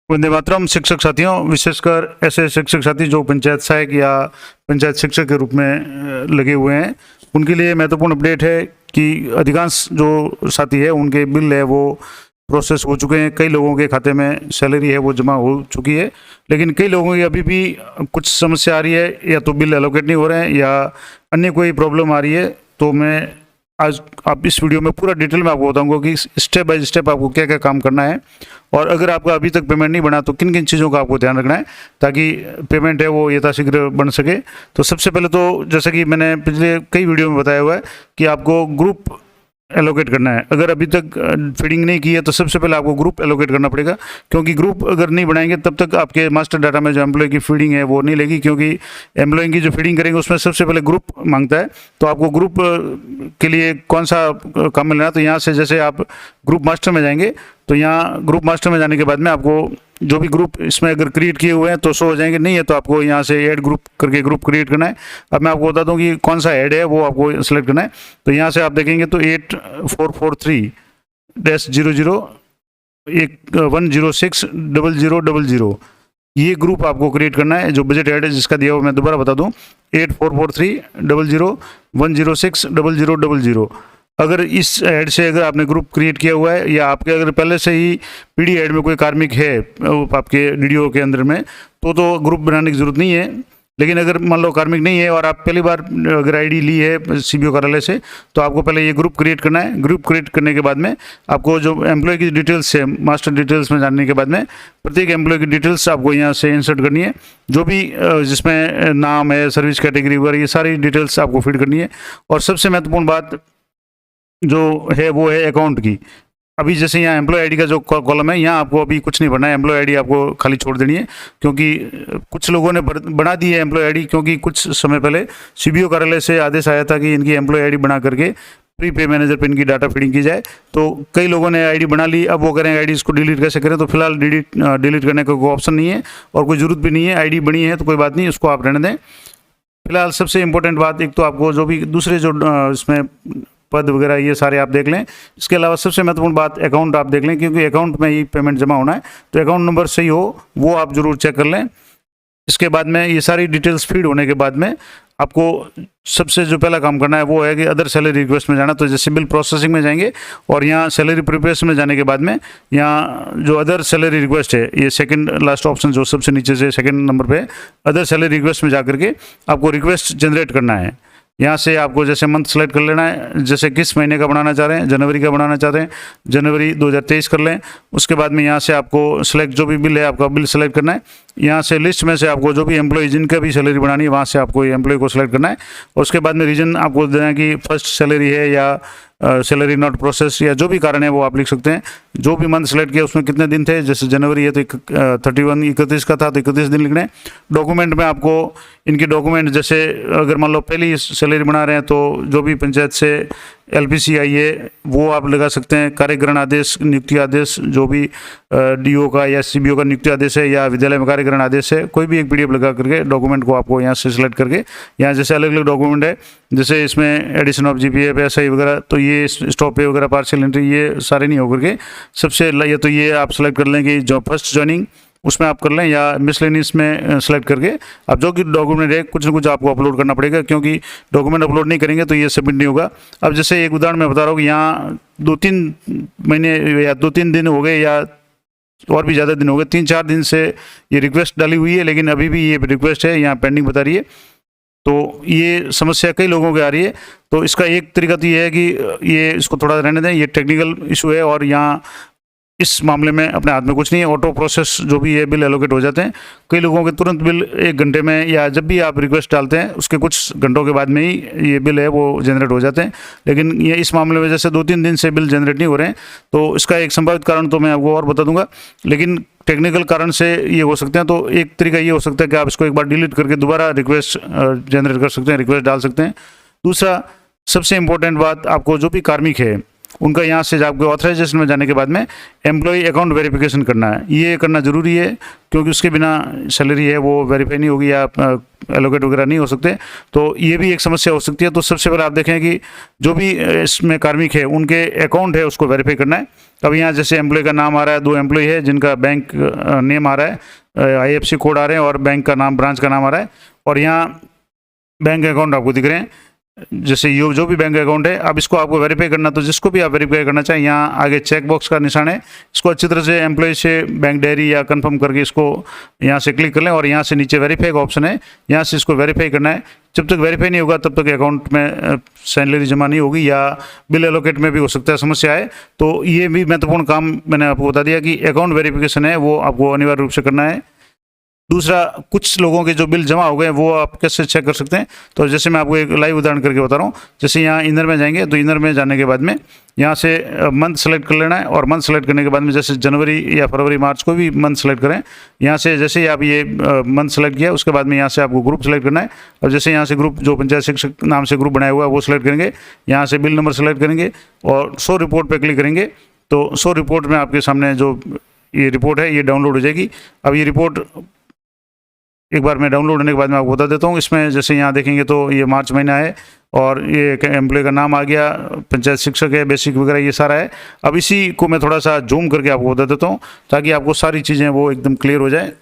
वंदे मातरम। शिक्षक साथियों, विशेषकर ऐसे शिक्षक साथी जो पंचायत सहायक या पंचायत शिक्षक के रूप में लगे हुए हैं, उनके लिए महत्वपूर्ण अपडेट है कि अधिकांश जो साथी है उनके बिल है वो प्रोसेस हो चुके हैं। कई लोगों के खाते में सैलरी है वो जमा हो चुकी है, लेकिन कई लोगों की अभी भी कुछ समस्या आ रही है, या तो बिल एलोकेट नहीं हो रहे हैं या अन्य कोई प्रॉब्लम आ रही है। तो मैं आज आप इस वीडियो में पूरा डिटेल में आपको बताऊंगा कि स्टेप बाय स्टेप आपको क्या क्या काम करना है, और अगर आपका अभी तक पेमेंट नहीं बना तो किन किन चीज़ों का आपको ध्यान रखना है ताकि पेमेंट है वो यथाशीघ्र बन सके। तो सबसे पहले तो जैसा कि मैंने पिछले कई वीडियो में बताया हुआ है कि आपको ग्रुप एलोकेट करना है। अगर अभी तक फीडिंग नहीं की है तो सबसे पहले आपको ग्रुप एलोकेट करना पड़ेगा, क्योंकि ग्रुप अगर नहीं बनाएंगे तब तक आपके मास्टर डाटा में जो एम्प्लॉय की फीडिंग है वो नहीं लेगी, क्योंकि एम्प्लॉय की जो फीडिंग करेंगे उसमें सबसे पहले ग्रुप मांगता है। तो आपको ग्रुप के लिए कौन सा काम मिलना है, तो यहाँ से जैसे आप ग्रुप मास्टर में जाएंगे तो यहाँ ग्रुप मास्टर में जाने के बाद में आपको जो भी ग्रुप इसमें अगर क्रिएट किए हुए हैं तो शो हो जाएंगे, नहीं है तो आपको यहाँ से ऐड ग्रुप करके ग्रुप क्रिएट करना है। अब मैं आपको बता दूं कि कौन सा ऐड है वो आपको सेलेक्ट करना है। तो यहाँ से आप देखेंगे तो 8443-00 ये ग्रुप आपको क्रिएट करना है। जो बजट ऐड है जिसका दिया हुआ मैं दोबारा बता दूं 8443-00 अगर इस ऐड से अगर आपने ग्रुप क्रिएट किया हुआ है, या आपके अगर पहले से ही पीडी ऐड में कोई कार्मिक है आपके डीडीओ के अंदर में, तो ग्रुप बनाने की ज़रूरत नहीं है। लेकिन अगर मान लो कार्मिक नहीं है और आप पहली बार अगर आईडी ली है सीबीओ कार्यालय से, तो आपको पहले ये ग्रुप क्रिएट करना है। ग्रुप क्रिएट करने के बाद में आपको जो एम्प्लॉय की डिटेल्स है मास्टर डिटेल्स में जानने के बाद में प्रत्येक एम्प्लॉय की डिटेल्स आपको यहाँ से इंसर्ट करनी है। जो भी जिसमें नाम है, सर्विस कैटेगरी वगैरह, ये सारी डिटेल्स आपको फीड करनी है। और सबसे महत्वपूर्ण बात जो है वो है अकाउंट की। अभी जैसे यहाँ एम्प्लॉय आईडी का जो कॉलम है, यहाँ आपको अभी कुछ नहीं भरना है, एम्प्लॉय आईडी आपको खाली छोड़ देनी है, क्योंकि कुछ लोगों ने बना दी है एम्प्लॉय आईडी, क्योंकि कुछ समय पहले सीबीओ कार्यालय से आदेश आया था कि इनकी एम्प्लॉय आईडी बना करके प्री पे मैनेजर पे इनकी डाटा फीडिंग की जाए। तो कई लोगों ने आईडी बना ली, अब वो करें आईडी इसको डिलीट कैसे करें। तो फिलहाल डिलीट करने का कोई ऑप्शन नहीं है और कोई ज़रूरत भी नहीं है। आईडी बनी है तो कोई बात नहीं, उसको आप रहने दें। फिलहाल सबसे इंपॉर्टेंट बात, एक तो आपको जो भी दूसरे जो इसमें पद वगैरह ये सारे आप देख लें। इसके अलावा सबसे महत्वपूर्ण बात अकाउंट आप देख लें, क्योंकि अकाउंट में ही पेमेंट जमा होना है। तो अकाउंट नंबर सही हो वो आप जरूर चेक कर लें। इसके बाद में ये सारी डिटेल्स फीड होने के बाद में आपको सबसे जो पहला काम करना है वो है कि अदर सैलरी रिक्वेस्ट में जाना। तो जैसे बिल प्रोसेसिंग में जाएंगे और यहाँ सैलरी प्रिपरेशन में जाने के बाद में यहाँ जो अदर सैलरी रिक्वेस्ट है, ये सेकंड लास्ट ऑप्शन जो सबसे नीचे से सेकंड नंबर पे अदर सैलरी रिक्वेस्ट में जा करके आपको रिक्वेस्ट जनरेट करना है। यहाँ से आपको जैसे मंथ सेलेक्ट कर लेना है, जैसे किस महीने का बनाना चाह रहे हैं, जनवरी का बनाना चाहते हैं, जनवरी 2023 कर लें। उसके बाद में यहाँ से आपको सेलेक्ट जो भी बिल है आपका बिल सेलेक्ट करना है। यहाँ से लिस्ट में से आपको जो भी एम्प्लॉय जिनका भी सैलरी बनानी है वहाँ से आपको एम्प्लॉय को सिलेक्ट करना है। और उसके बाद में रीजन आपको देना है कि फर्स्ट सैलरी है या सैलरी नॉट प्रोसेस, या जो भी कारण है वो आप लिख सकते हैं। जो भी मंथ सेलेक्ट किया उसमें कितने दिन थे, जैसे जनवरी है तो 31 का था तो 31 दिन लिखना है। डॉक्यूमेंट में आपको इनके डॉक्यूमेंट, जैसे अगर मान लो पहली सैलरी बना रहे हैं तो जो भी पंचायत से एलपीसी आई है वो आप लगा सकते हैं। कार्यकरण आदेश, नियुक्ति आदेश, जो भी डीओ का या सीबीओ का नियुक्ति आदेश है या विद्यालय में कार्यकरण आदेश है, कोई भी एक पीडीएफ लगा करके डॉक्यूमेंट को आपको यहाँ से सिलेक्ट करके, यहाँ जैसे अलग अलग डॉक्यूमेंट है, जैसे इसमें एडिशन ऑफ जीपीएफ एसआई वगैरह, तो ये स्टॉप पे वगैरह, पार्शियल एंट्री, ये सारे नहीं होकर के सबसे या तो ये आप सेलेक्ट कर लें कि जो फर्स्ट ज्वाइनिंग उसमें आप कर लें, या मिसलेनियस में सेलेक्ट करके आप जो कि डॉक्यूमेंट है कुछ ना कुछ आपको अपलोड करना पड़ेगा, क्योंकि डॉक्यूमेंट अपलोड नहीं करेंगे तो ये सबमिट नहीं होगा। अब जैसे एक उदाहरण मैं बता रहा हूँ कि यहाँ 2-3 महीने या 2-3 दिन हो गए या और भी ज़्यादा दिन हो गए, 3-4 दिन से ये रिक्वेस्ट डाली हुई है, लेकिन अभी भी ये रिक्वेस्ट है यहाँ पेंडिंग बता रही है। तो ये समस्या कई लोगों की आ रही है। तो इसका एक तरीका तो ये है कि ये इसको थोड़ा रहने दें, ये टेक्निकल इशू है और यहाँ इस मामले में अपने हाथ में कुछ नहीं है। ऑटो प्रोसेस जो भी है बिल एलोकेट हो जाते हैं। कई लोगों के तुरंत बिल 1 घंटे में, या जब भी आप रिक्वेस्ट डालते हैं उसके कुछ घंटों के बाद में ही ये बिल है वो जनरेट हो जाते हैं। लेकिन ये इस मामले में जैसे 2-3 दिन से बिल जनरेट नहीं हो रहे हैं, तो इसका एक संभावित कारण तो मैं आपको और बता दूंगा, लेकिन टेक्निकल कारण से ये हो सकते हैं। तो एक तरीका ये हो सकता है कि आप इसको एक बार डिलीट करके दोबारा रिक्वेस्ट जनरेट कर सकते हैं, रिक्वेस्ट डाल सकते हैं। दूसरा सबसे इम्पोर्टेंट बात, आपको जो भी कार्मिक है उनका यहाँ से आपको ऑथराइजेशन में जाने के बाद में एम्प्लॉय अकाउंट वेरिफिकेशन करना है। ये करना ज़रूरी है, क्योंकि उसके बिना सैलरी है वो वेरीफाई नहीं होगी या एलोकेट वगैरह नहीं हो सकते। तो ये भी एक समस्या हो सकती है। तो सबसे पहले आप देखें कि जो भी इसमें कार्मिक है उनके अकाउंट है उसको वेरीफाई करना है। अब यहाँ जैसे एम्प्लॉय का नाम आ रहा है, 2 एम्प्लॉय है जिनका बैंक नेम आ रहा है, IFSC कोड आ रहे हैं और बैंक का नाम, ब्रांच का नाम आ रहा है, और यहाँ बैंक अकाउंट आपको दिख रहे हैं। जैसे ये जो भी बैंक अकाउंट है, अब इसको आपको वेरीफाई करना, तो जिसको भी आप वेरीफाई करना चाहें यहाँ आगे चेक बॉक्स का निशान है, इसको अच्छी तरह से एम्प्लॉय से बैंक डायरी या कंफर्म करके इसको यहाँ से क्लिक कर लें और यहाँ से नीचे वेरीफाई का ऑप्शन है, यहाँ से इसको वेरीफाई करना है। जब तक वेरीफाई नहीं होगा तब तक अकाउंट में सैलरी जमा नहीं होगी या बिल एलोकेट में भी हो सकता है समस्या है। तो ये भी महत्वपूर्ण काम मैंने आपको बता दिया कि अकाउंट वेरिफिकेशन है वो आपको अनिवार्य रूप से करना है। दूसरा, कुछ लोगों के जो बिल जमा हो गए वो आप कैसे चेक कर सकते हैं, तो जैसे मैं आपको एक लाइव उदाहरण करके बता रहा हूँ। जैसे यहाँ इनर में जाएंगे तो इनर में जाने के बाद में यहाँ से मंथ सेलेक्ट कर लेना है, और मंथ सेलेक्ट करने के बाद में जैसे जनवरी या फरवरी मार्च को भी मंथ सेलेक्ट करें। यहाँ से जैसे ही आप ये मंथ सेलेक्ट किया उसके बाद में यहाँ से आपको ग्रुप सेलेक्ट करना है, और जैसे यहाँ से ग्रुप जो पंचायत शिक्षक नाम से ग्रुप बनाया हुआ है वो सिलेक्ट करेंगे। यहाँ से बिल नंबर सेलेक्ट करेंगे और शो रिपोर्ट पर क्लिक करेंगे, तो शो रिपोर्ट में आपके सामने जो ये रिपोर्ट है ये डाउनलोड हो जाएगी। अब ये रिपोर्ट एक बार मैं डाउनलोड होने के बाद मैं आपको बता देता हूँ। इसमें जैसे यहाँ देखेंगे तो ये मार्च महीना है और ये एम्प्लॉय का नाम आ गया, पंचायत शिक्षक है, बेसिक वगैरह ये सारा है। अब इसी को मैं थोड़ा सा जूम करके आपको बता देता हूँ ताकि आपको सारी चीज़ें वो एकदम क्लियर हो जाए।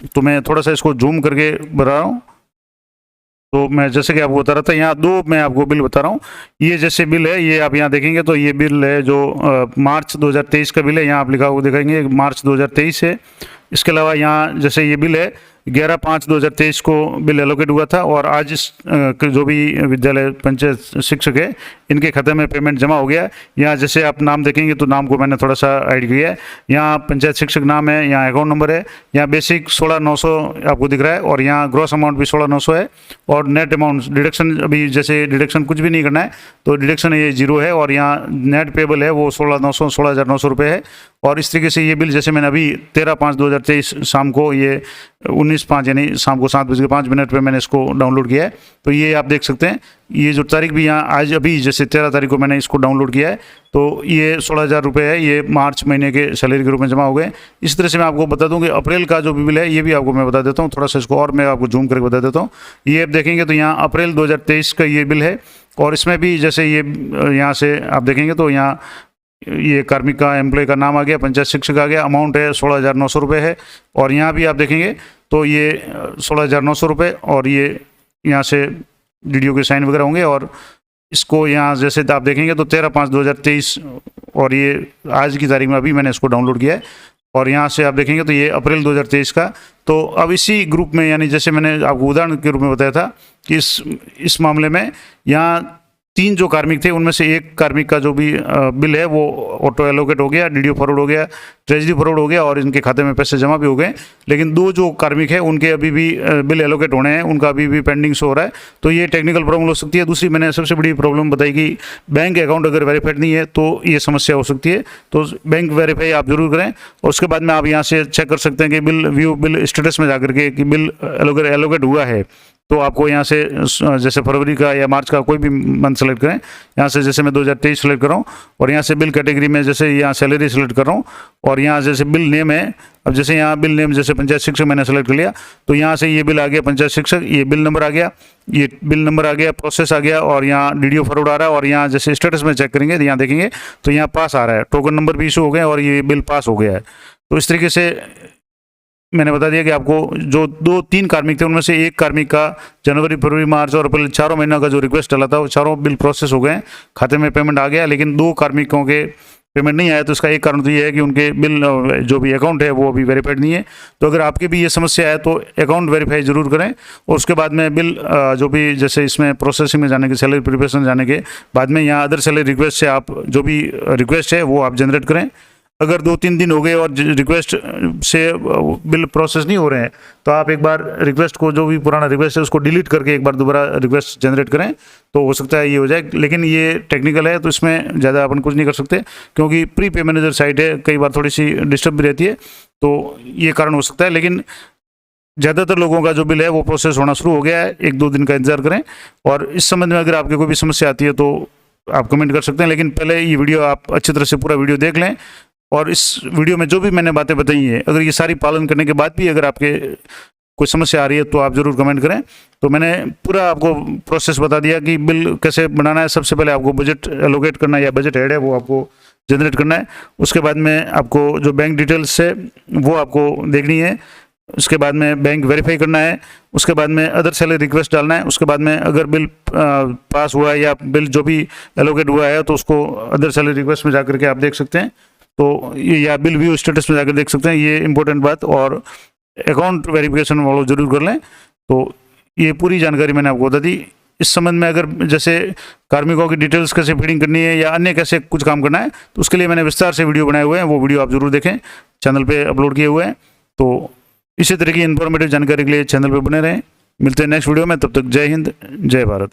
तो मैं थोड़ा सा इसको जूम करके बता रहा हूँ। तो मैं जैसे कि आपको बता रहा था, यहाँ 2 मैं आपको बिल बता रहा हूँ। ये जैसे बिल है ये आप यहाँ देखेंगे तो ये बिल है जो मार्च 2023 का बिल है, यहाँ आप लिखा हुआ दिखाएंगे मार्च 2023 है। इसके अलावा यहाँ जैसे ये बिल है 11/5/2023 को बिल एलोकेट हुआ था, और आज इस जो भी विद्यालय पंचायत शिक्षक है इनके खाते में पेमेंट जमा हो गया। यहाँ जैसे आप नाम देखेंगे तो नाम को मैंने थोड़ा सा ऐड किया है। यहाँ पंचायत शिक्षक नाम है, यहाँ अकाउंट नंबर है, यहाँ बेसिक 16,900 आपको दिख रहा है, और यहाँ ग्रॉस अमाउंट भी 16,900 है, और नेट अमाउंट डिडक्शन अभी जैसे डिडक्शन कुछ भी नहीं करना है तो डिडक्शन ये 0 है, और यहाँ नेट पेबल है वो 16,900 रुपये है। और इस तरीके से ये बिल जैसे मैंने अभी 13/5/2023 शाम को ये 19/5 यानी शाम को 7:05 पे मैंने इसको डाउनलोड किया है। तो ये आप देख सकते हैं ये जो तारीख भी यहाँ आज अभी जैसे 13 तारीख को मैंने इसको डाउनलोड किया है, तो ये 16,000 रुपये है, ये मार्च महीने के सैलरी के रूप में जमा हो गए। इस तरह से मैं आपको बता दूं कि अप्रैल का जो भी बिल है ये भी आपको मैं बता देता हूँ। थोड़ा सा इसको और मैं आपको जूम करके बता देता हूँ। ये आप देखेंगे तो यहाँ अप्रैल 2023 का ये बिल है, और इसमें भी जैसे ये यहाँ से आप देखेंगे तो यहाँ ये कार्मिक का एम्प्लॉय का नाम आ गया, पंचायत शिक्षक आ गया, अमाउंट है 16,900 रुपये है, और यहाँ भी आप देखेंगे तो ये 16,900 रुपये, और ये यहाँ से DDO के साइन वगैरह होंगे। और इसको यहाँ जैसे आप देखेंगे तो 13/5/2023 और ये आज की तारीख में अभी मैंने इसको डाउनलोड किया है, और यहाँ से आप देखेंगे तो ये अप्रैल 2023 का। तो अब इसी ग्रुप में यानी जैसे मैंने आपको उदाहरण के रूप में बताया था कि इस मामले में यहाँ 3 जो कार्मिक थे उनमें से एक कार्मिक का जो भी बिल है वो ऑटो एलोकेट हो गया, DDO फॉरवर्ड हो गया, ट्रेजरी फॉरवर्ड हो गया, और इनके खाते में पैसे जमा भी हो गए। लेकिन 2 जो कार्मिक है उनके अभी भी बिल एलोकेट होने हैं, उनका अभी भी पेंडिंग शो हो रहा है। तो ये टेक्निकल प्रॉब्लम हो सकती है। दूसरी मैंने सबसे बड़ी प्रॉब्लम बताई कि बैंक अकाउंट अगर वेरीफाइड नहीं है तो ये समस्या हो सकती है। तो बैंक वेरीफाई आप जरूर करें, और उसके बाद में आप यहाँ से चेक कर सकते हैं कि बिल व्यू बिल स्टेटस में जाकर के कि बिल एलोकेट हुआ है। तो आपको यहाँ से जैसे फरवरी का या मार्च का कोई भी मंथ सेलेक्ट करें। यहाँ से जैसे मैं 2023 सेलेक्ट कर रहा हूँ, और यहाँ से बिल कैटेगरी में जैसे यहाँ सैलरी सेलेक्ट कर रहा हूँ, और यहाँ जैसे बिल नेम है, अब जैसे यहाँ बिल नेम जैसे पंचायत शिक्षक मैंने सेलेक्ट कर लिया, तो यहाँ से ये बिल आ गया पंचायत शिक्षक, ये बिल नंबर आ गया, ये बिल नंबर आ गया, प्रोसेस आ गया, और यहाँ DDO फॉरवर्ड आ रहा है। और यहाँ जैसे स्टेटस में चेक करेंगे तो यहाँ देखेंगे तो यहाँ पास आ रहा है, टोकन नंबर भी इशू हो गए और ये बिल पास हो गया है। तो इस तरीके से मैंने बता दिया कि आपको जो 2-3 कार्मिक थे उनमें से एक कार्मिक का जनवरी, फरवरी, मार्च और अप्रैल 4 महीनों का जो रिक्वेस्ट डाला था वो 4 बिल प्रोसेस हो गए, खाते में पेमेंट आ गया। लेकिन 2 कार्मिकों के पेमेंट नहीं आया, तो इसका एक कारण तो ये है कि उनके बिल जो भी अकाउंट है वो अभी वेरीफाइड नहीं है। तो अगर आपके भी ये समस्या है तो अकाउंट वेरीफाई जरूर करें, और उसके बाद में बिल जो भी जैसे इसमें प्रोसेसिंग में जाने के, सैलरी प्रिपरेशन जाने के बाद में यहाँ अदर सैलरी रिक्वेस्ट से आप जो भी रिक्वेस्ट है वो आप जनरेट करें। अगर 2-3 दिन हो गए और रिक्वेस्ट से बिल प्रोसेस नहीं हो रहे हैं तो आप एक बार रिक्वेस्ट को, जो भी पुराना रिक्वेस्ट है उसको डिलीट करके एक बार दोबारा रिक्वेस्ट जनरेट करें, तो हो सकता है ये हो जाए। लेकिन ये टेक्निकल है तो इसमें ज़्यादा अपन कुछ नहीं कर सकते, क्योंकि प्री पे मैनेजर साइट है, कई बार थोड़ी सी डिस्टर्ब भी रहती है, तो ये कारण हो सकता है। लेकिन ज़्यादातर लोगों का जो बिल है वो प्रोसेस होना शुरू हो गया है, 1-2 दिन का इंतजार करें। और इस संबंध में अगर आपकी कोई भी समस्या आती है तो आप कमेंट कर सकते हैं, लेकिन पहले ये वीडियो आप अच्छी तरह से पूरा वीडियो देख लें। और इस वीडियो में जो भी मैंने बातें बताई हैं, अगर ये सारी पालन करने के बाद भी अगर आपके कोई समस्या आ रही है तो आप ज़रूर कमेंट करें। तो मैंने पूरा आपको प्रोसेस बता दिया कि बिल कैसे बनाना है। सबसे पहले आपको बजट एलोकेट करना है या बजट हेड है वो आपको जनरेट करना है। उसके बाद में आपको जो बैंक डिटेल्स है वो आपको देखनी है। उसके बाद में बैंक वेरीफाई करना है। उसके बाद में अदर सैलरी रिक्वेस्ट डालना है। उसके बाद में अगर बिल पास हुआ है या बिल जो भी एलोकेट हुआ है तो उसको अदर सैलरी रिक्वेस्ट में जाकर के आप देख सकते हैं। तो ये या बिल व्यू स्टेटस में जाकर देख सकते हैं, ये इंपॉर्टेंट बात। और अकाउंट वेरिफिकेशन फॉलो जरूर कर लें। तो ये पूरी जानकारी मैंने आपको बता दी। इस संबंध में अगर जैसे कार्मिकों की डिटेल्स कैसे फीडिंग करनी है या अन्य कैसे कुछ काम करना है तो उसके लिए मैंने विस्तार से वीडियो बनाए हुए हैं, वो वीडियो आप जरूर देखें, चैनल पे अपलोड किए हुए हैं। तो इसी तरह की इन्फॉर्मेटिव जानकारी के लिए चैनल पे बने रहें। मिलते हैं नेक्स्ट वीडियो में, तब तक जय हिंद, जय भारत।